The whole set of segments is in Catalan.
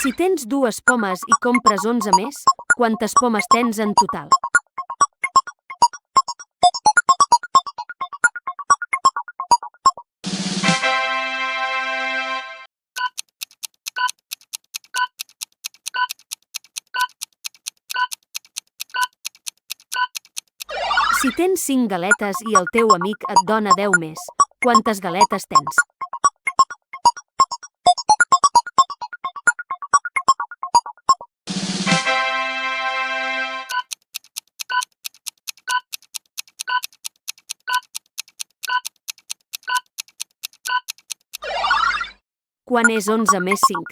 Si tens 2 pomes i compres 11 més, quantes pomes tens en total? Si tens 5 galetes i el teu amic et dona 10 més, quantes galetes tens? Quant és 11 més 5?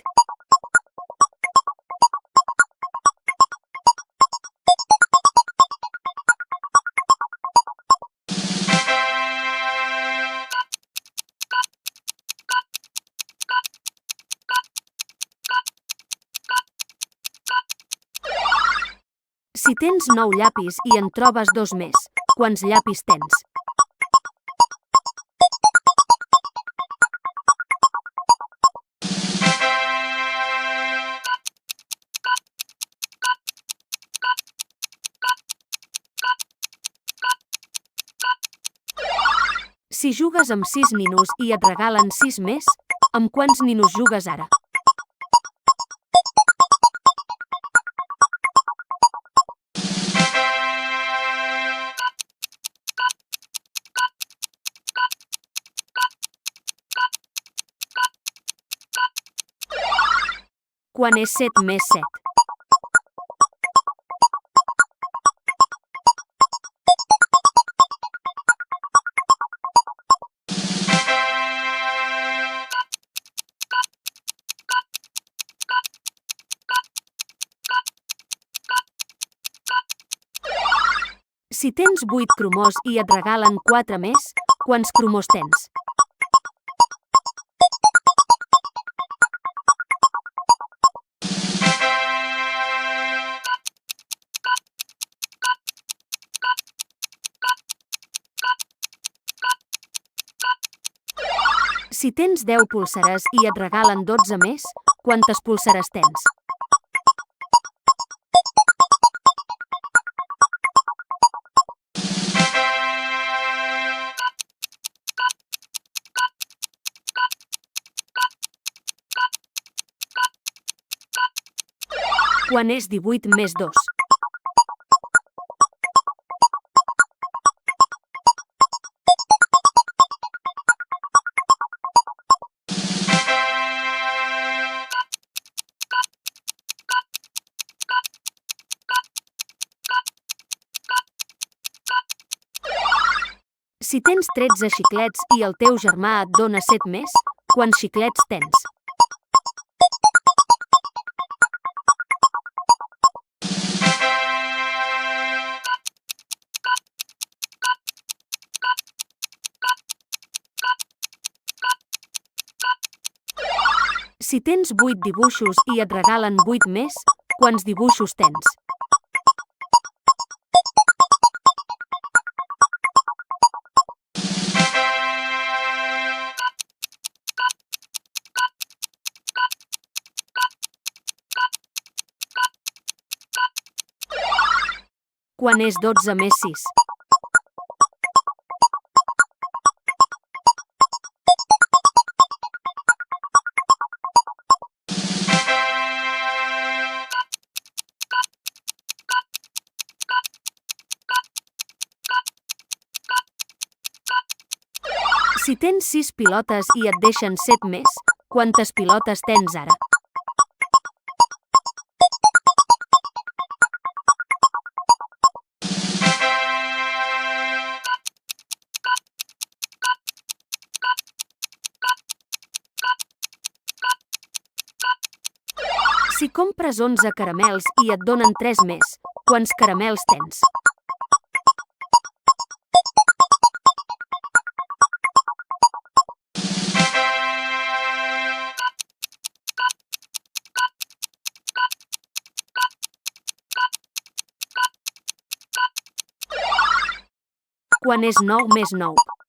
Si tens 9 llapis i en trobes 2 més, quants llapis tens? Si jugues amb 6 ninos i et regalen 6 més, amb quants ninos jugues ara? Quant és 7 més 7? Si tens 8 cromos i et regalen 4 més, quants cromos tens? Si tens 10 púlseres i et regalen 12 més, quantes púlseres tens? Quant és 18 més 2? Si tens 13 xiclets i el teu germà et dona 7 més, quants xiclets tens? Si tens 8 dibuixos i et regalen 8 més, quants dibuixos tens? Quant és 12 més 6? Si tens 6 pilotes i et deixen 7 més, quantes pilotes tens ara? Si compres 11 caramels i et donen 3 més, quants caramels tens? Quant és 9 més 9?